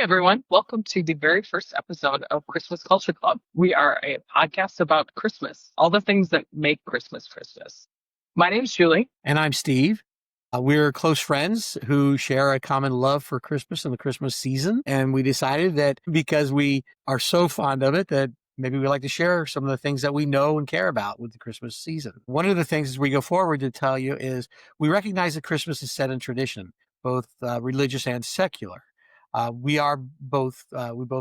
Hi, everyone. Welcome to the very first episode of Christmas Culture Club. We are a podcast about Christmas, all the things that make Christmas Christmas. My name's Julie. And I'm Steve. We're close friends who share a common love for Christmas and the Christmas season. And we decided that because we are so fond of it, that maybe we like to share some of the things that we know and care about with the Christmas season. One of the things as we go forward to tell you is we recognize that Christmas is set in tradition, both religious and secular. We both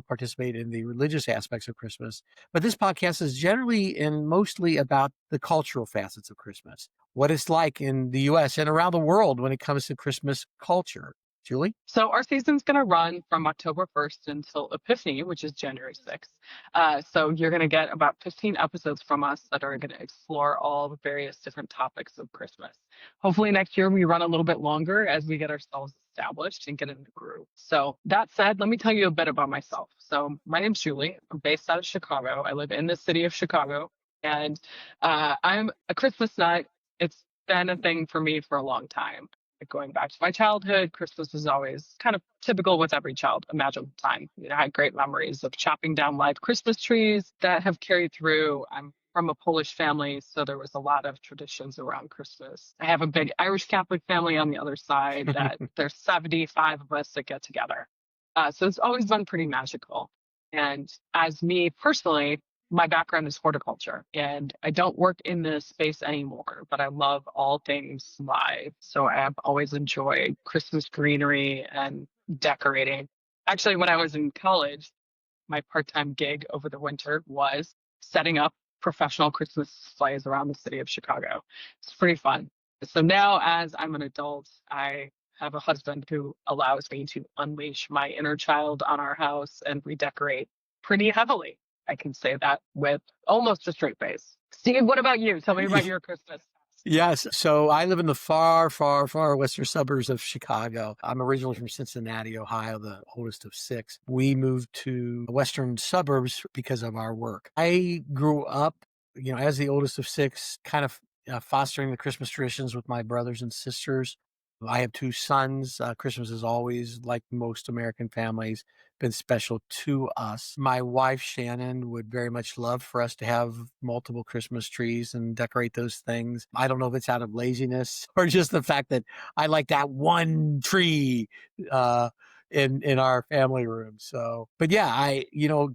participate in the religious aspects of Christmas, but this podcast is generally and mostly about the cultural facets of Christmas, what it's like in the US and around the world when it comes to Christmas culture. Julie? So, our season's going to run from October 1st until Epiphany, which is January 6th. So, you're going to get about 15 episodes from us that are going to explore all the various different topics of Christmas. Hopefully, next year we run a little bit longer as we get ourselves established and get in the groove. So, that said, let me tell you a bit about myself. So, my name's Julie. I'm based out of Chicago. I live in the city of Chicago, and I'm a Christmas nut. It's been a thing for me for a long time. Like, going back to my childhood, Christmas was always kind of typical with every child. Imagine the time. I had great memories of chopping down live Christmas trees that have carried through. I'm from a Polish family, so there was a lot of traditions around Christmas. I have a big Irish Catholic family on the other side that there's 75 of us that get together. So it's always been pretty magical. And as me personally, my background is horticulture and I don't work in this space anymore, but I love all things live. So I have always enjoyed Christmas greenery and decorating. Actually, when I was in college, my part-time gig over the winter was setting up professional Christmas displays around the city of Chicago. It's pretty fun. So now, as I'm an adult, I have a husband who allows me to unleash my inner child on our house and redecorate pretty heavily. I can say that with almost a straight face. Steve, what about you? Tell me about your Christmas. Yes. So I live in the far, far, far western suburbs of Chicago. I'm originally from Cincinnati, Ohio, the oldest of six. We moved to western suburbs because of our work. I grew up, as the oldest of six, kind of fostering the Christmas traditions with my brothers and sisters. I have two sons. Christmas is always, like most American families, been special to us. My wife, Shannon, would very much love for us to have multiple Christmas trees and decorate those things. I don't know if it's out of laziness or just the fact that I like that one tree uh, in our family room. So, but yeah,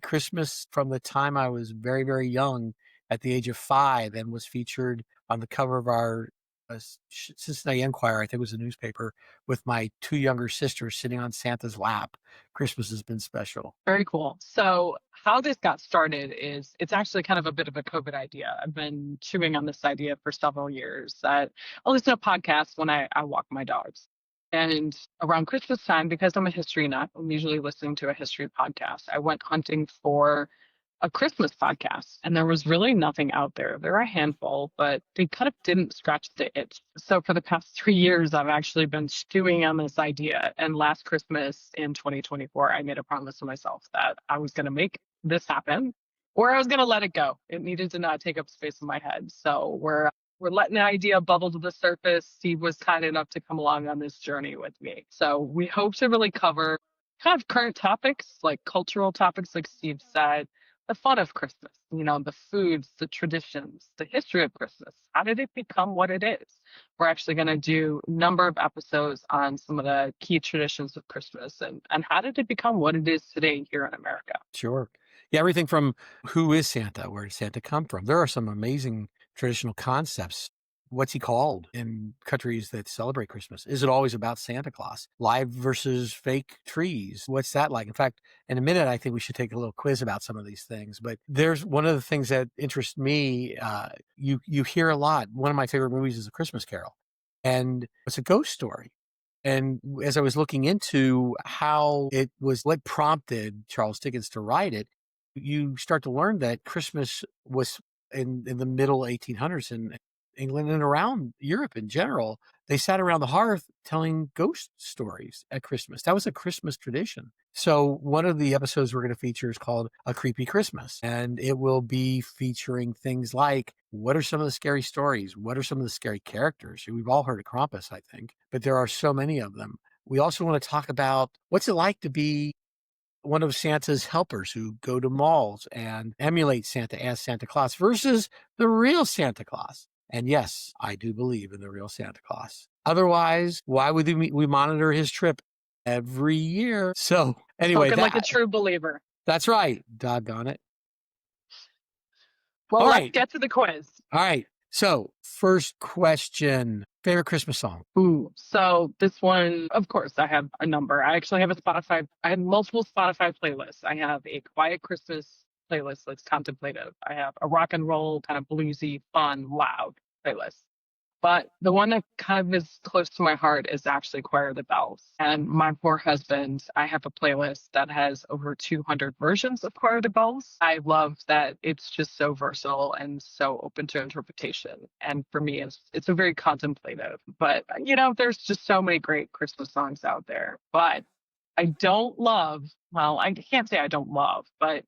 Christmas from the time I was very, very young at the age of 5 and was featured on the cover of our Cincinnati Enquirer, I think it was a newspaper, with my two younger sisters sitting on Santa's lap. Christmas has been special. Very cool. So, how this got started is it's actually kind of a bit of a COVID idea. I've been chewing on this idea for several years that I'll listen to podcasts when I walk my dogs. And around Christmas time, because I'm a history nut, I'm usually listening to a history podcast. I went hunting for a Christmas podcast, and there was really nothing out there. There are a handful, but they kind of didn't scratch the itch. So for the past 3 years, I've actually been stewing on this idea. And last Christmas in 2024, I made a promise to myself that I was going to make this happen, or I was going to let it go. It needed to not take up space in my head. So we're letting the idea bubble to the surface. Steve was kind enough to come along on this journey with me. So we hope to really cover kind of current topics, like cultural topics, like Steve said, the fun of Christmas, the foods, the traditions, the history of Christmas. How did it become what it is? We're actually going to do a number of episodes on some of the key traditions of Christmas and how did it become what it is today here in America. Sure. Yeah, everything from who is Santa? Where did Santa come from? There are some amazing traditional concepts. What's he called in countries that celebrate Christmas? Is it always about Santa Claus? Live versus fake trees? What's that like? In fact, in a minute, I think we should take a little quiz about some of these things. But there's one of the things that interests me. You hear a lot. One of my favorite movies is A Christmas Carol, and it's a ghost story. And as I was looking into how it was, what prompted Charles Dickens to write it, you start to learn that Christmas was in the middle 1800s in England and around Europe in general. They sat around the hearth telling ghost stories at Christmas. That was a Christmas tradition. So one of the episodes we're going to feature is called A Creepy Christmas. And it will be featuring things like, what are some of the scary stories? What are some of the scary characters? We've all heard of Krampus, I think, but there are so many of them. We also want to talk about what's it like to be one of Santa's helpers who go to malls and emulate Santa as Santa Claus versus the real Santa Claus. And yes, I do believe in the real Santa Claus. Otherwise, why would we monitor his trip every year? So anyway, Spoken like a true believer. that's right. Doggone it. Well, All let's right. get to the quiz. All right. So first question, favorite Christmas song? Ooh, so this one, of course, I have a number. I actually have I have multiple Spotify playlists. I have a quiet Christmas playlist that's contemplative. I have a rock and roll, kind of bluesy, fun, loud playlist. But the one that kind of is close to my heart is actually Choir of the Bells. And my poor husband, I have a playlist that has over 200 versions of Choir of the Bells. I love that it's just so versatile and so open to interpretation. And for me, it's a very contemplative. But, there's just so many great Christmas songs out there. But I don't love, well, I can't say I don't love, but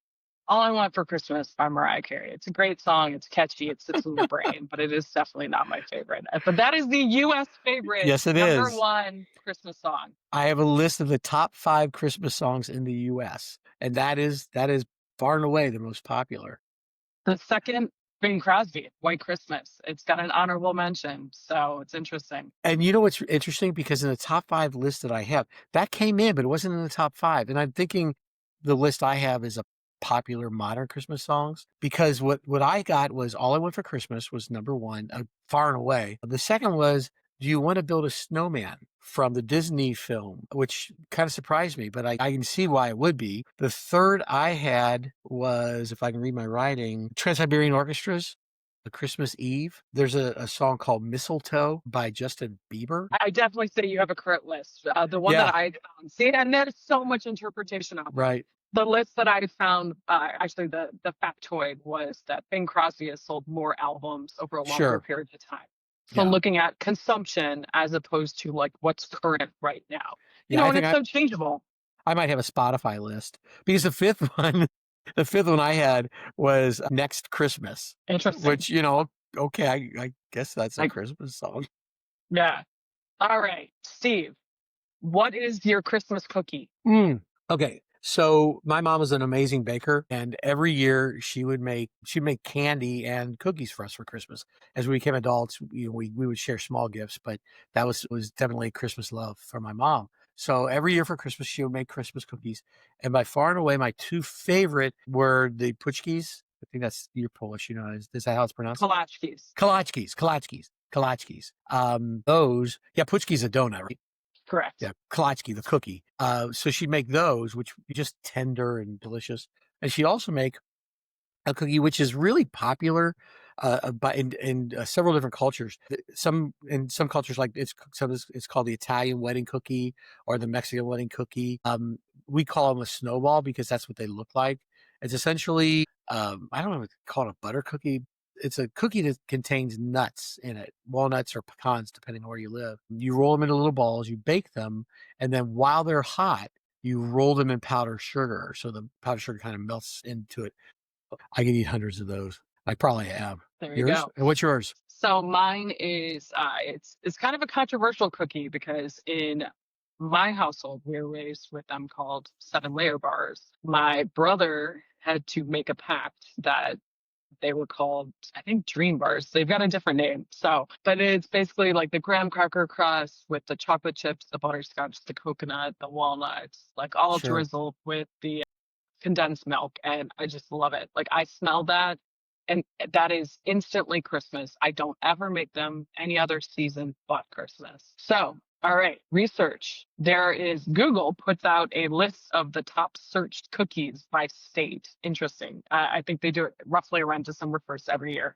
All I Want for Christmas by Mariah Carey. It's a great song. It's catchy. It sits in your brain, but it is definitely not my favorite. But that is the U.S. favorite, Yes, it number is. one Christmas song. I have a list of the top 5 Christmas songs in the US, and that is far and away the most popular. The second, Bing Crosby, White Christmas. It's got an honorable mention, so it's interesting. And you know what's interesting? Because in the top 5 list that I have, that came in, but it wasn't in the top 5. And I'm thinking the list I have is a popular modern Christmas songs because what I got was All I Want for Christmas was number 1, far and away. The second was Do You Want to Build a Snowman from the Disney film, which kind of surprised me, but I can see why it would be. The third I had was, if I can read my writing, Trans-Siberian Orchestra's The Christmas Eve. There's a song called Mistletoe by Justin Bieber. I definitely say you have a current list. The one Yeah. that I found, see, and there's so much interpretation out there. Right. The list that I found, actually, the factoid was that Bing Crosby has sold more albums over a longer Sure. period of time. So Yeah. looking at consumption as opposed to like what's current right now, Yeah, I and think it's so changeable. I might have a Spotify list because the fifth one I had was Next Christmas, Interesting. which, okay, I guess that's a Like, Christmas song. yeah. All right, Steve, what is your Christmas cookie? Okay. So my mom was an amazing baker, and every year she'd make candy and cookies for us for Christmas. As we became adults, we would share small gifts, but that was definitely Christmas love for my mom. So every year for Christmas, she would make Christmas cookies. And by far and away, my 2 favorite were the puchkis. I think you're Polish, is that how it's pronounced? Kolachkis. Kolachkis. Puchki's a donut, right? Correct. Yeah, kolachki, the cookie. So she'd make those, which were just tender and delicious. And she'd also make a cookie which is really popular in several different cultures. In some cultures, like it's called the Italian wedding cookie or the Mexican wedding cookie. We call them a snowball because that's what they look like. It's essentially I don't know if to call it a butter cookie. It's a cookie that contains nuts in it, walnuts or pecans, depending on where you live. You roll them into little balls, you bake them, and then while they're hot, you roll them in powdered sugar. So the powdered sugar kind of melts into it. I can eat hundreds of those. I probably have. There you Yours? go. And what's yours? So mine is it's kind of a controversial cookie because in my household we were raised with them called 7-layer bars. My brother had to make a pact that they were called, I think, dream bars. They've got a different name. But it's basically like the graham cracker crust with the chocolate chips, the butterscotch, the coconut, the walnuts, like all Sure. drizzled with the condensed milk. And I just love it. Like I smell that and that is instantly Christmas. I don't ever make them any other season but Christmas. So, all right, research. Google puts out a list of the top searched cookies by state. Interesting. I think they do it roughly around December 1st every year.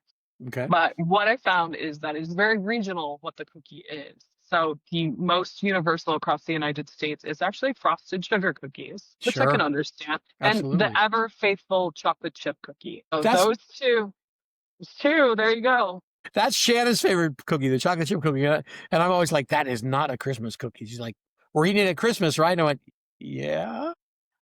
Okay. But what I found is that it's very regional what the cookie is. So the most universal across the United States is actually frosted sugar cookies, which I Sure. can understand, Absolutely. and the ever faithful chocolate chip cookie. So That's- those two, there you go. That's Shannon's favorite cookie, the chocolate chip cookie. And I'm always like, that is not a Christmas cookie. She's like, we're eating it at Christmas, right? And I went, yeah.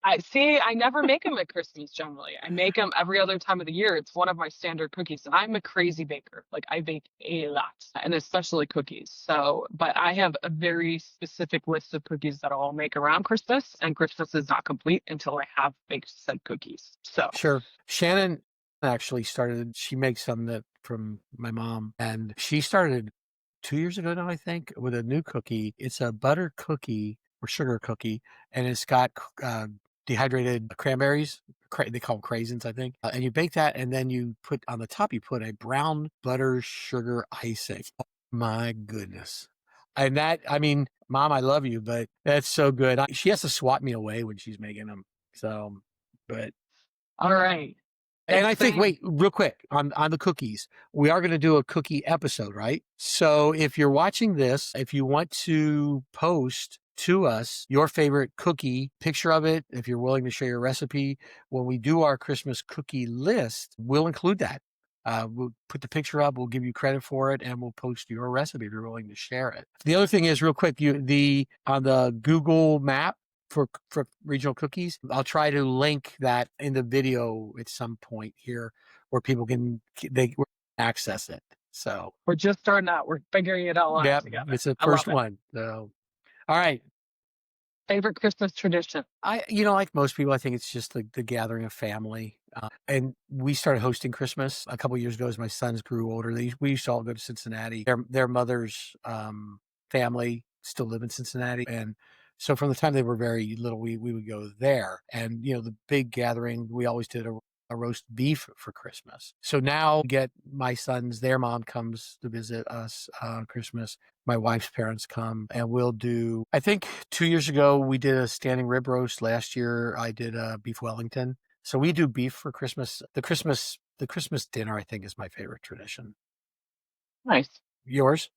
I see. I never make them at Christmas generally. I make them every other time of the year. It's one of my standard cookies. And I'm a crazy baker. Like I bake a lot, and especially cookies. So, but I have a very specific list of cookies that I'll make around Christmas, and Christmas is not complete until I have baked said cookies. So, Sure. Shannon actually started, she makes some that from my mom, and she started 2 years ago now, I think, with a new cookie. It's a butter cookie or sugar cookie, and it's got dehydrated cranberries. They call them craisins, I think. And you bake that, and then you put on the top, you put a brown butter sugar icing. Oh, my goodness. And that, I mean, Mom, I love you, but that's so good. She has to swat me away when she's making them. So, but all right. and I think, Exciting. wait, real quick on the cookies, we are going to do a cookie episode, right? So if you're watching this, if you want to post to us your favorite cookie, picture of it, if you're willing to share your recipe, when we do our Christmas cookie list, we'll include that. We'll put the picture up, we'll give you credit for it, and we'll post your recipe if you're willing to share it. The other thing is, real quick, on the Google map for regional cookies, I'll try to link that in the video at some point here where people can access it. So, We're just starting out. We're figuring it all out yeah, together. it's the I love first it. one. So, all right. Favorite Christmas tradition. Like most people, I think it's just the gathering of family. And we started hosting Christmas a couple years ago as my sons grew older. We used to all go to Cincinnati. Their mother's family still live in Cincinnati, and so from the time they were very little, we would go there. And the big gathering, we always did a roast beef for Christmas. So now get my sons, their mom comes to visit us on Christmas. My wife's parents come, and we'll do, I think 2 years ago, we did a standing rib roast. Last year, I did a beef Wellington. So we do beef for Christmas. The Christmas dinner, I think, is my favorite tradition. Nice. Yours?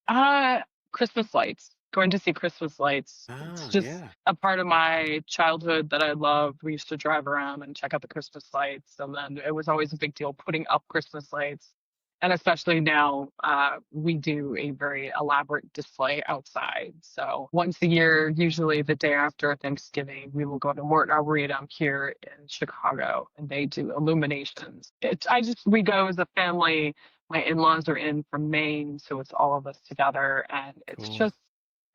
Uh, Christmas lights. Going to see Christmas lights. It's Ah, just yeah. a part of my childhood that I loved. We used to drive around and check out the Christmas lights, and then it was always a big deal putting up Christmas lights. And especially now, we do a very elaborate display outside. So once a year, usually the day after Thanksgiving, we will go to Morton Arboretum here in Chicago, and they do illuminations. We go as a family. My in-laws are in from Maine, so it's all of us together, and Cool.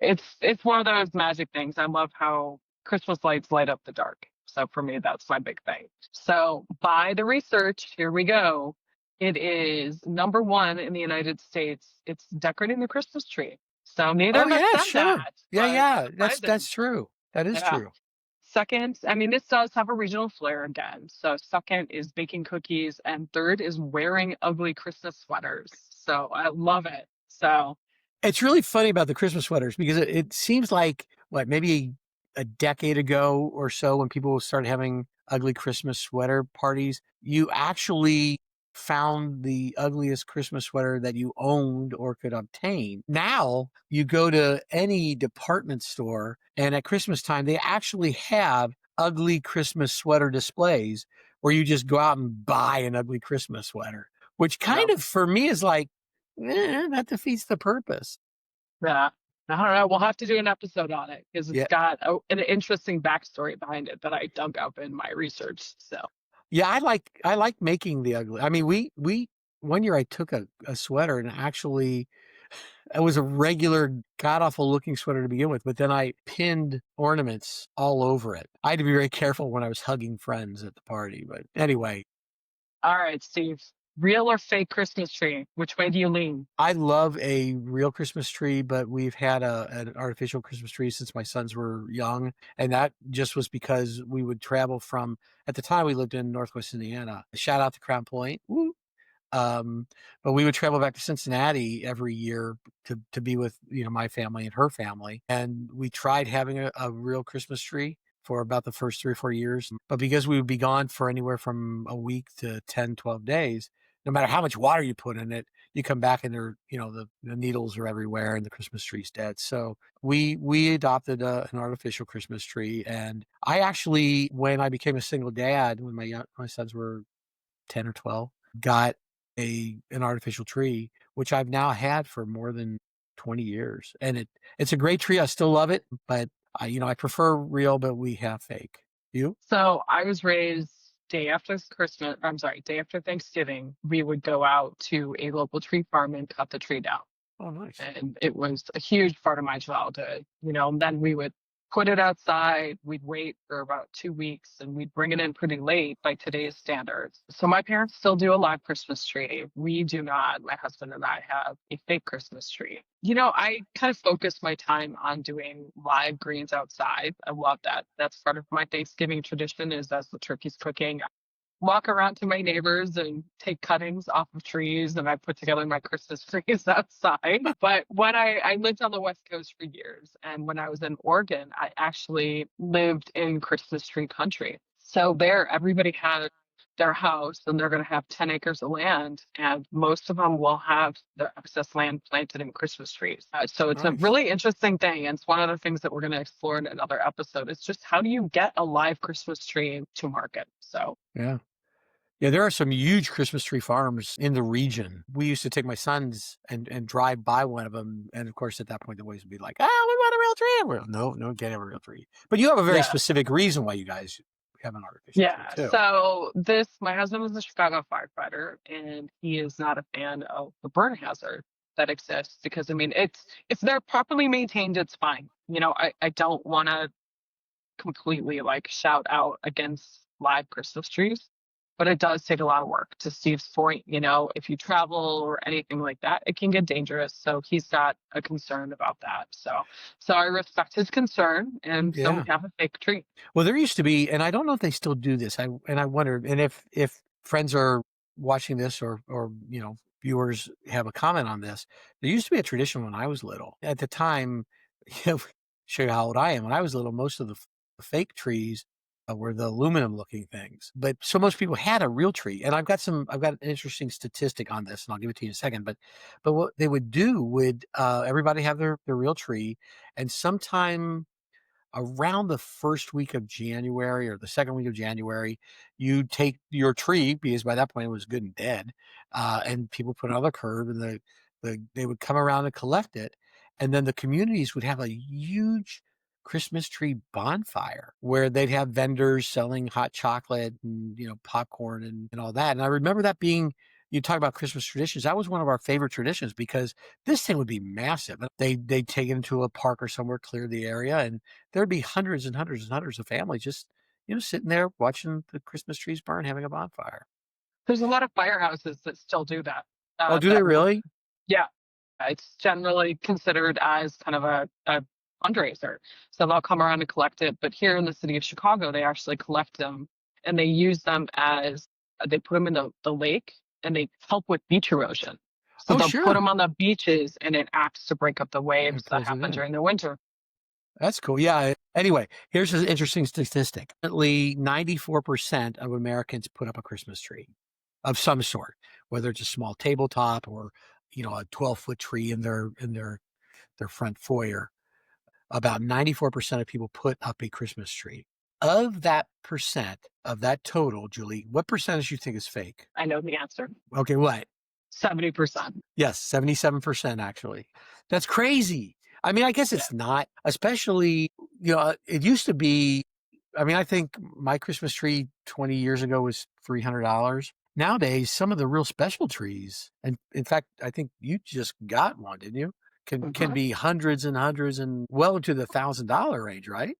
it's one of those magic things. I love how Christmas lights light up the dark. So for me, that's my big thing. So by the research, here we go. It is number one in the United States. It's decorating the Christmas tree. So neither Oh of us yeah, said sure. that, Yeah, but yeah. That's surprising. true. That is Yeah. true. Second, I mean, this does have a regional flair again. So second is baking cookies, and third is wearing ugly Christmas sweaters. So I love it. So It's really funny about the Christmas sweaters because it seems like what, maybe a decade ago or so, when people started having ugly Christmas sweater parties, you actually found the ugliest Christmas sweater that you owned or could obtain. Now you go to any department store, and at Christmas time they actually have ugly Christmas sweater displays where you just go out and buy an ugly Christmas sweater, which kind yeah. of for me is like, that defeats the purpose. Yeah. I don't know. We'll have to do an episode on it because it's Yeah. got an interesting backstory behind it that I dug up in my research. So, Yeah, I like making the ugly. I mean, we one year I took a sweater, and actually it was a regular god awful looking sweater to begin with, but then I pinned ornaments all over it. I had to be very careful when I was hugging friends at the party. But anyway, all right, Steve, real or fake Christmas tree? Which way do you lean? I love a real Christmas tree, but we've had an artificial Christmas tree since my sons were young. And that just was because we would travel from, at the time we lived in Northwest Indiana. Shout out to Crown Point. Woo. Um, but we would travel back to Cincinnati every year to be with, my family and her family. And we tried having a real Christmas tree for about the first 3 or 4 years. But because we would be gone for anywhere from a week to 10, 12 days, no matter how much water you put in it, you come back and the needles are everywhere and the Christmas tree's dead. So we adopted an artificial Christmas tree. And I actually, when I became a single dad, when my sons were 10 or 12, got an artificial tree, which I've now had for more than 20 years. And it's a great tree. I still love it, but I prefer real, but we have fake. You? So I was raised day after Christmas, I'm sorry, day after Thanksgiving, we would go out to a local tree farm and cut the tree down. Oh, nice. And it was a huge part of my childhood. And then we would put it outside. We'd wait for about 2 weeks and we'd bring it in pretty late by today's standards. So my parents still do a live Christmas tree. We do not. My husband and I have a fake Christmas tree. I kind of focus my time on doing live greens outside. I love that. That's part of my Thanksgiving tradition is as the turkey's cooking, walk around to my neighbors and take cuttings off of trees, and I put together my Christmas trees outside. But when I lived on the West Coast for years, and when I was in Oregon, I actually lived in Christmas tree country. So there, everybody had their house and they're going to have 10 acres of land, and most of them will have the excess land planted in Christmas trees. So it's a Nice. really interesting thing. And it's one of the things that we're going to explore in another episode. It's just how do you get a live Christmas tree to market? So Yeah. Yeah, there are some huge Christmas tree farms in the region. We used to take my sons and drive by one of them. And of course, at that point, the boys would be like, "Ah, we want a real tree." And no, no, get a real tree. But you have a very yeah. specific reason why you guys have an artificial tree, Yeah. too. So my husband was a Chicago firefighter, and he is not a fan of the burn hazard that exists because I mean, if they're properly maintained, it's fine. I don't want to completely like shout out against live Christmas trees, but it does take a lot of work. To Steve's point, if you travel or anything like that, it can get dangerous. So he's got a concern about that. So I respect his concern, and so we Yeah. have a fake tree. Well, there used to be, and I don't know if they still do this. I wonder, and if friends are watching this or viewers have a comment on this, there used to be a tradition when I was little. At the time, show you how old I am. When I was little, most of the fake trees were the aluminum looking things, but so most people had a real tree. And I've got an interesting statistic on this, and I'll give it to you in a second. But what they would do would everybody have their real tree, and sometime around the first week of January or the second week of January, you take your tree because by that point it was good and dead, and people put it on the curb, and they would come around and collect it, and then the communities would have a huge Christmas tree bonfire where they'd have vendors selling hot chocolate and popcorn and all that. And I remember that being. You talk about Christmas traditions. That was one of our favorite traditions because this thing would be massive. They'd take it into a park or somewhere, clear the area, and there'd be hundreds and hundreds and hundreds of families just, sitting there watching the Christmas trees burn, having a bonfire. There's a lot of firehouses that still do that. Oh, do they That will, really? yeah, it's generally considered as kind of a fundraiser. So they'll come around and collect it. But here in the city of Chicago, they actually collect them and they use them as they put them in the lake and they help with beach erosion. So Oh, they'll put sure. them on the beaches and it acts to break up the waves It that pulls it happen in. during the winter. That's cool. Yeah. Anyway, here's an interesting statistic. Apparently, 94% of Americans put up a Christmas tree of some sort, whether it's a small tabletop or, a 12-foot tree in their front foyer. About 94% of people put up a Christmas tree. Of that percent, of that total, Julie, what percentage do you think is fake? I know the answer. Okay, what? 70%. Yes, 77% actually. That's crazy. I mean, I guess Yeah. it's not, especially, it used to be, I mean, I think my Christmas tree 20 years ago was $300. Nowadays, some of the real special trees, and in fact, I think you just got one, didn't you? Can Mhm. be hundreds and hundreds and well into the $1,000 range, right?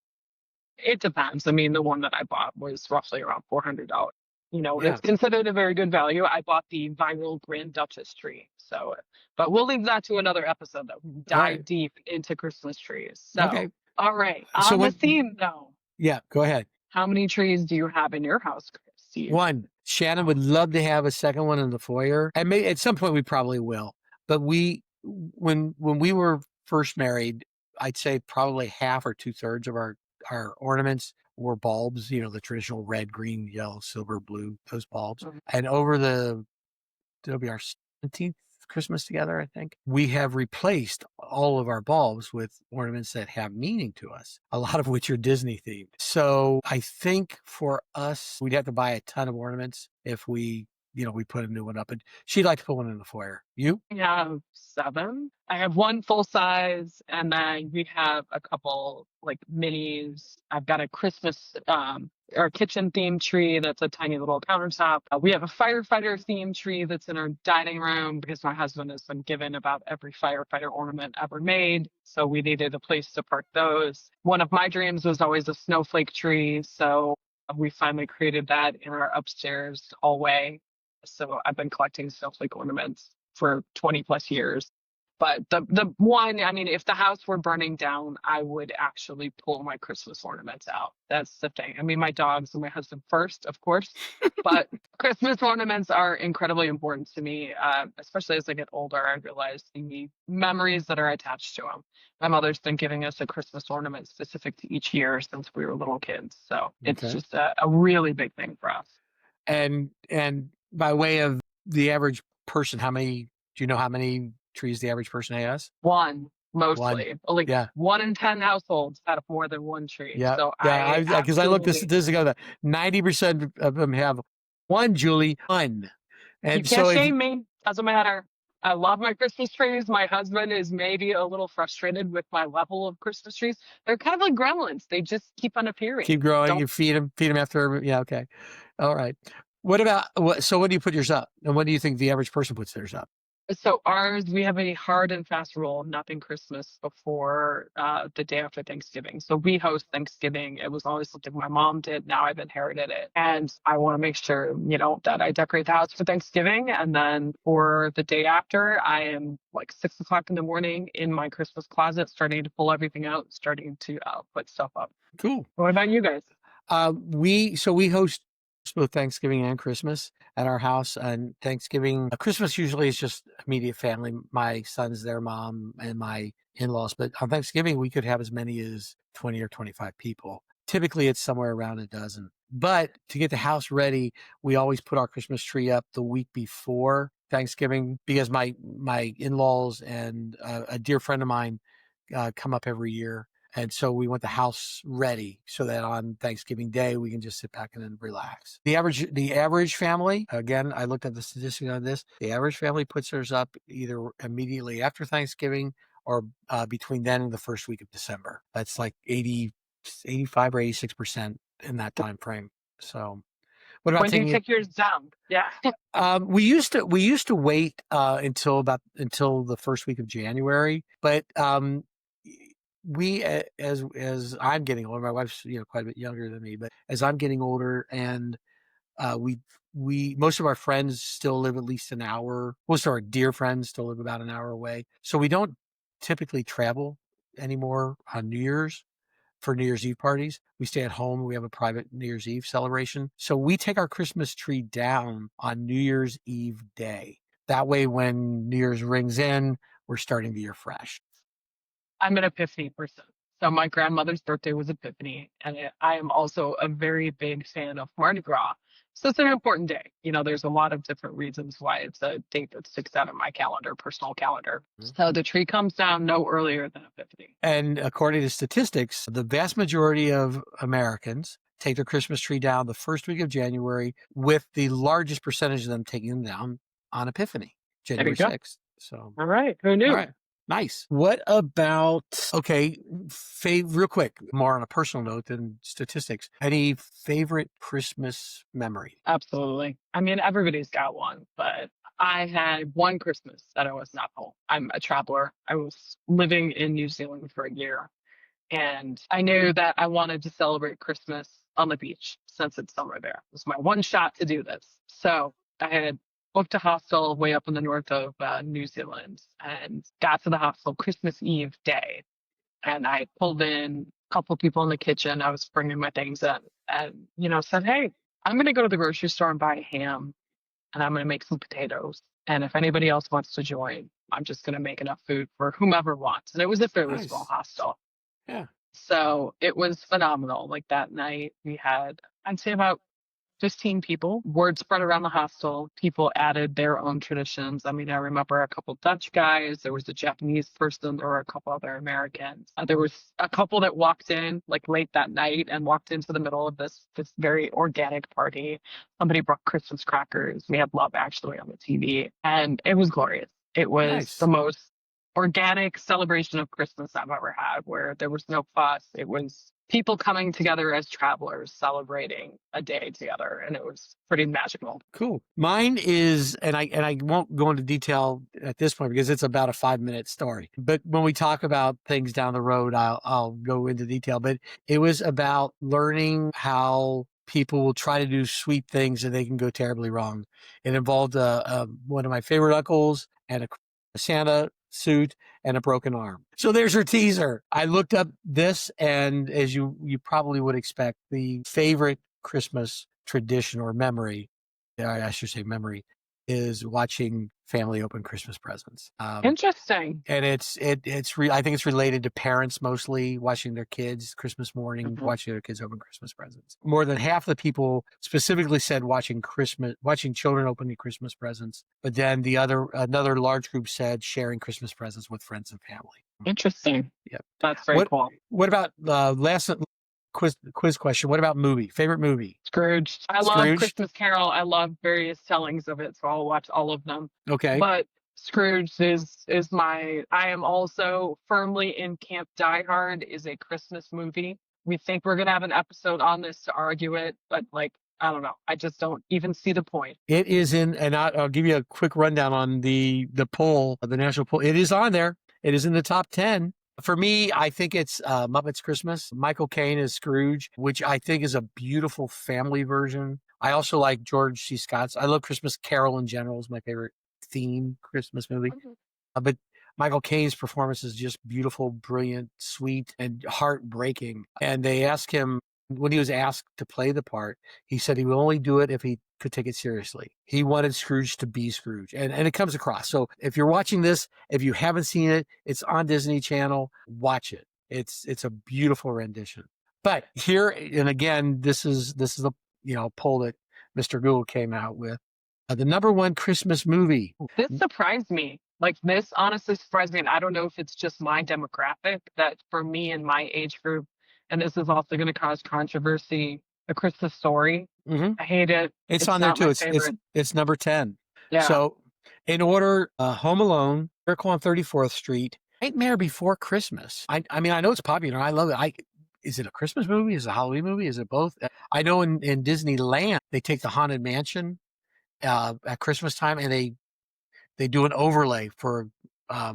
It depends. I mean, the one that I bought was roughly around $400. Yeah. It's considered a very good value. I bought the viral Grand Duchess tree. So, but we'll leave that to another episode that we All right. dive deep into Christmas trees. So, Okay. all right. So On the theme though, yeah, go ahead. how many trees do you have in your house, Steve? One, Shannon would love to have a second one in the foyer, and maybe at some point we probably will. But when we were first married, I'd say probably half or 2/3 of our ornaments were bulbs. The traditional red, green, yellow, silver, blue, those bulbs. Mhm. And it'll be our 17th Christmas together, I think. We have replaced all of our bulbs with ornaments that have meaning to us, a lot of which are Disney themed. So I think for us, we'd have to buy a ton of ornaments if we we put a new one up. And she'd like to put one in the foyer. You? We have seven. I have one full size, and then we have a couple like minis. I've got a Christmas or kitchen themed tree that's a tiny little countertop. We have a firefighter themed tree that's in our dining room because my husband has been given about every firefighter ornament ever made. So we needed a place to park those. One of my dreams was always a snowflake tree. So we finally created that in our upstairs hallway. So I've been collecting snowflake ornaments for 20 plus years. But the one, I mean, if the house were burning down, I would actually pull my Christmas ornaments out. That's the thing. I mean, my dogs and my husband first, of course, but Christmas ornaments are incredibly important to me, especially as I get older. I realize the memories that are attached to them. My mother's been giving us a Christmas ornament specific to each year since we were little kids. So it's Okay. just a really big thing for us. And by way of the average person, do you know how many trees the average person has? One, One. mostly. Like Yeah. 1 in 10 households have more than one tree. Yeah. So Yeah. I Because I looked the absolutely, statistic of that 90% of them have one, Julie, one. you And can't so if shame me. Doesn't matter. I love my Christmas trees. My husband is maybe a little frustrated with my level of Christmas trees. They're kind of like gremlins. They just keep on keep appearing. growing, Don't you feed them after. Yeah. Okay. All right. So when do you put yours up? And when do you think the average person puts theirs up? So ours, we have a hard and fast rule of nothing Christmas before the day after Thanksgiving. So we host Thanksgiving. It was always something my mom did. Now I've inherited it. And I want to make sure, that I decorate the house for Thanksgiving. And then for the day after, I am like 6 o'clock in the morning in my Christmas closet, starting to pull everything out, starting to put stuff up. Cool. What about you guys? We host both Thanksgiving and Christmas at our house. And Thanksgiving, Christmas usually is just immediate family. My son's their mom and my in-laws. But on Thanksgiving, we could have as many as 20 or 25 people. Typically, it's somewhere around a dozen. But to get the house ready, we always put our Christmas tree up the week before Thanksgiving because my in-laws and a dear friend of mine come up every year. And so we want the house ready so that on Thanksgiving Day we can just sit back and then relax. The average family, again, I looked at the statistic on this. The average family puts theirs up either immediately after Thanksgiving or between then and the first week of December. That's like 85 or 86% in that time frame. So, what about When do you taking it? take yours down? Yeah. We used to wait until the first week of January, but as I'm getting older, my wife's quite a bit younger than me, but as I'm getting older, and we most of our friends still live at least an hour. Most of our dear friends still live about an hour away, so we don't typically travel anymore on New Year's for New Year's Eve parties. We stay at home. We have a private New Year's Eve celebration. So we take our Christmas tree down on New Year's Eve day. That way, when New Year's rings in, we're starting the year fresh. I'm an Epiphany person. So my grandmother's birthday was Epiphany, and I am also a very big fan of Mardi Gras. So it's an important day. There's a lot of different reasons why it's a date that sticks out in my calendar, personal calendar. So the tree comes down no earlier than Epiphany. And according to statistics, the vast majority of Americans take their Christmas tree down the first week of January, with the largest percentage of them taking them down on Epiphany, There you January go. 6th. So, All right. Who all knew? right. Nice. What about, okay, real quick, more on a personal note than statistics. Any favorite Christmas memory? Absolutely. I mean, everybody's got one, but I had one Christmas that I was not home. I'm a traveler. I was living in New Zealand for a year, and I knew that I wanted to celebrate Christmas on the beach since it's summer there. It was my one shot to do this. So I had booked a hostel way up in the north of New Zealand and got to the hostel Christmas Eve day. And I pulled in a couple of people in the kitchen. I was bringing my things in and, said, hey, I'm going to go to the grocery store and buy ham and I'm going to make some potatoes. And if anybody else wants to join, I'm just going to make enough food for whomever wants. And it was a fairly small Nice. hostel. Yeah. So it was phenomenal. Like that night, we had, I'd say about 15 people. Word spread around the hostel. People added their own traditions. I mean, I remember a couple Dutch guys. There was a Japanese person. There were a couple other Americans. There was a couple that walked in like late that night and walked into the middle of this very organic party. Somebody brought Christmas crackers. We had Love Actually on the TV, and it was glorious. It was the Nice. most organic celebration of Christmas I've ever had, where there was no fuss. It was people coming together as travelers celebrating a day together, and it was pretty magical. Cool. Mine is, and I won't go into detail at this point because it's about a 5-minute story. But when we talk about things down the road, I'll go into detail. But it was about learning how people will try to do sweet things and they can go terribly wrong. It involved one of my favorite uncles and a Santa suit and a broken arm. So there's your teaser. I looked up this, and as you probably would expect, the favorite Christmas tradition or memory, I should say memory, is watching family open Christmas presents. Interesting. And I think it's related to parents mostly watching their kids Christmas morning, Mhm. watching their kids open Christmas presents. More than half the people specifically said watching children opening Christmas presents. But then another large group said sharing Christmas presents with friends and family. Interesting. Yep. That's very cool. What about last quiz question? What about favorite movie? Scrooge. I love Scrooge? Christmas Carol. I love various tellings of it, so I'll watch all of them. Okay. But Scrooge is my. I am also firmly in Camp Die Hard is a Christmas movie. We think we're gonna have an episode on this to argue it, but like I don't know. I just don't even see the point. It is and I'll give you a quick rundown on the poll, the national poll. It is on there. It is in the top 10. For me, I think it's Muppets Christmas. Michael Caine is Scrooge, which I think is a beautiful family version. I also like George C. Scott's. I love Christmas Carol in general. Is my favorite theme Christmas movie. But Michael Caine's performance is just beautiful, brilliant, sweet, and heartbreaking. And they asked him, when he was asked to play the part, he said he would only do it if he could take it seriously. He wanted Scrooge to be Scrooge. And it comes across. So if you're watching this, if you haven't seen it, it's on Disney Channel. Watch it. It's a beautiful rendition. But here, and again, this is the poll that Mr. Google came out with. The number one Christmas movie. This surprised me. Like this honestly surprised me. And I don't know if it's just my demographic that for me and my age group, and this is also going to cause controversy, A Christmas Story. Mm-hmm. I hate it. It's on there not too. my It's favorite. it's number 10. Yeah. So in order, Home Alone, Miracle on 34th Street, Nightmare Before Christmas. I mean, I know it's popular. I love it. Is it a Christmas movie? Is it a Halloween movie? Is it both? I know in Disneyland, they take the Haunted Mansion at Christmas time and they do an overlay for A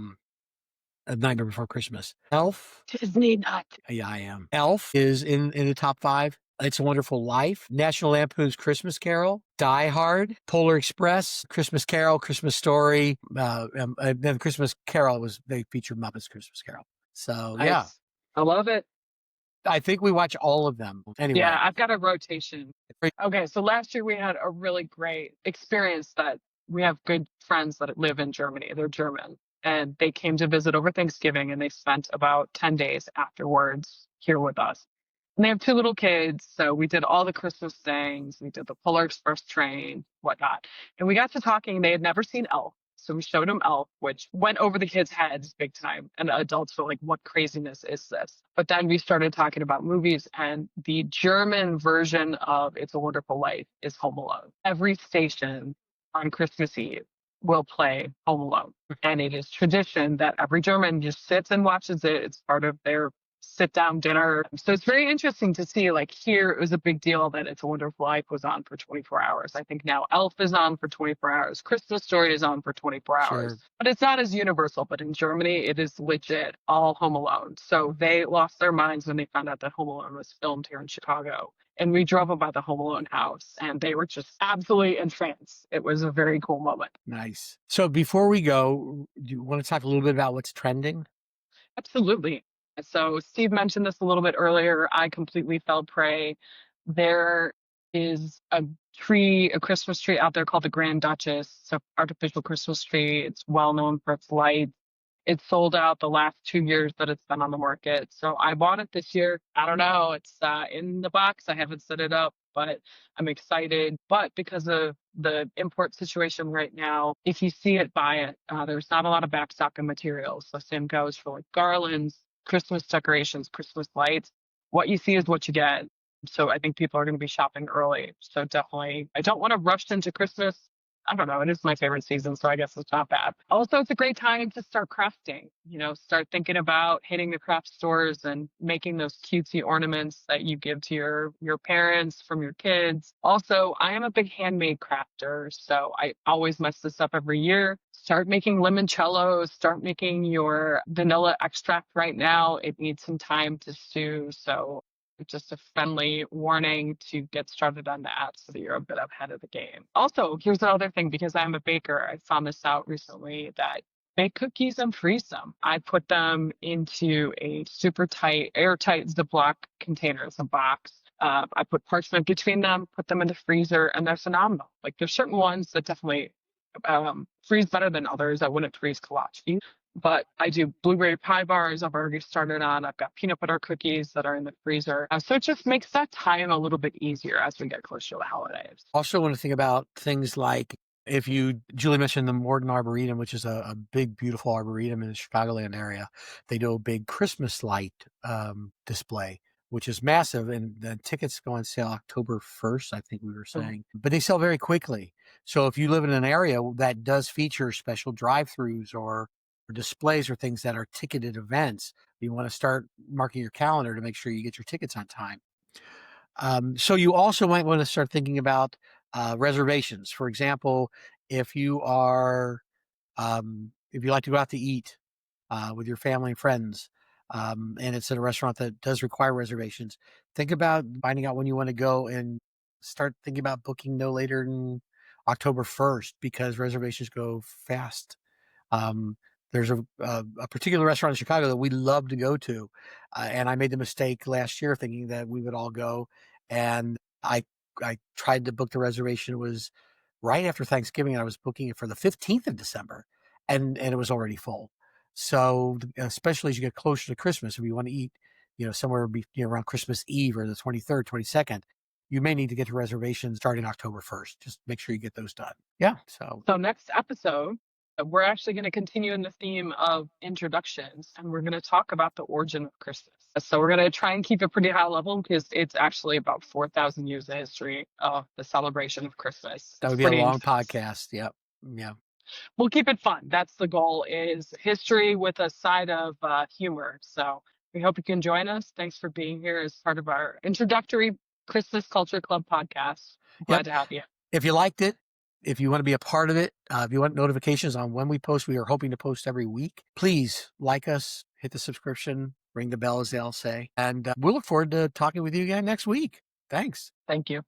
Nightmare Before Christmas. Elf. Disney nut. Yeah, I am. Elf is in the top 5. It's a Wonderful Life, National Lampoon's Christmas Carol, Die Hard, Polar Express, Christmas Carol, Christmas Story. Then Christmas Carol they featured Muppets Christmas Carol. So Nice. yeah, I love it. I think we watch all of them anyway. Yeah, I've got a rotation. Okay, so last year we had a really great experience that we have good friends that live in Germany. They're German. And they came to visit over Thanksgiving and they spent about 10 days afterwards here with us. And they have 2 little kids, so we did all the Christmas things. We did the Polar Express train, whatnot. And we got to talking. They had never seen Elf, so we showed them Elf, which went over the kids' heads big time. And adults were like, what craziness is this? But then we started talking about movies, and the German version of It's a Wonderful Life is Home Alone. Every station on Christmas Eve will play Home Alone. And it is tradition that every German just sits and watches it. It's part of their sit down dinner. So it's very interesting to see, like, here it was a big deal that It's a Wonderful Life was on for 24 hours. I think now Elf is on for 24 hours. Christmas Story is on for 24 hours. Sure. But it's not as universal. But in Germany, it is legit all Home Alone. So they lost their minds when they found out that Home Alone was filmed here in Chicago. And we drove them by the Home Alone house, and they were just absolutely entranced. It was a very cool moment. Nice. So before we go, do you want to talk a little bit about what's trending? Absolutely. So Steve mentioned this a little bit earlier. I completely fell prey. There is a Christmas tree out there called the Grand Duchess. It's an artificial Christmas tree. It's well known for its lights. It's sold out the last 2 years that it's been on the market. So I bought it this year. I don't know. It's in the box. I haven't set it up, but I'm excited. But because of the import situation right now, if you see it, buy it. There's not a lot of backstock of materials. The same goes for like garlands, Christmas decorations, Christmas lights. What you see is what you get. So I think people are going to be shopping early. So definitely, I don't want to rush into Christmas. I don't know. It is my favorite season, so I guess it's not bad. Also, it's a great time to start crafting. Start thinking about hitting the craft stores and making those cutesy ornaments that you give to your parents from your kids. Also, I am a big handmade crafter, so I always mess this up every year. Start making limoncellos, start making your vanilla extract right now. It needs some time to stew, so just a friendly warning to get started on that so that you're a bit ahead of the game. Also, here's another thing because I'm a baker, I found this out recently that bake cookies and freeze them. I put them into a super tight, airtight Ziploc container, it's a box. I put parchment between them, put them in the freezer, and they're phenomenal. Like there's certain ones that definitely freeze better than others. I wouldn't freeze kolache. But I do blueberry pie bars. I've already started on. I've got peanut butter cookies that are in the freezer. So it just makes that time a little bit easier as we get closer to the holidays. Also want to think about things like Julie mentioned the Morton Arboretum, which is a big, beautiful arboretum in the Chicagoland area. They do a big Christmas light display, which is massive. And the tickets go on sale October 1st, I think we were saying. But they sell very quickly. So if you live in an area that does feature special drive-throughs or displays or things that are ticketed events, you want to start marking your calendar to make sure you get your tickets on time. So you also might want to start thinking about reservations. For example, if you are if you like to go out to eat with your family and friends, and it's at a restaurant that does require reservations, think about finding out when you want to go and start thinking about booking no later than October 1st because reservations go fast. Um, there's a particular restaurant in Chicago that we love to go to, and I made the mistake last year thinking that we would all go, and I tried to book the reservation. It was right after Thanksgiving, and I was booking it for the 15th of December, and it was already full. So, especially as you get closer to Christmas, if you want to eat, somewhere around Christmas Eve or the 23rd, 22nd, you may need to get your reservations starting October 1st. Just make sure you get those done. Yeah. So next episode, we're actually going to continue in the theme of introductions and we're going to talk about the origin of Christmas. So we're going to try and keep it pretty high level because it's actually about 4,000 years of history of the celebration of Christmas. That would It's be a pretty long intense. podcast. Yep. Yeah. We'll keep it fun. That's the goal is history with a side of humor. So we hope you can join us. Thanks for being here as part of our introductory Christmas Culture Club podcast. Glad Yep. to have you. If you liked it, if you want to be a part of it, if you want notifications on when we post, we are hoping to post every week. Please like us, hit the subscription, ring the bell, as they'll say. And we'll look forward to talking with you again next week. Thanks. Thank you.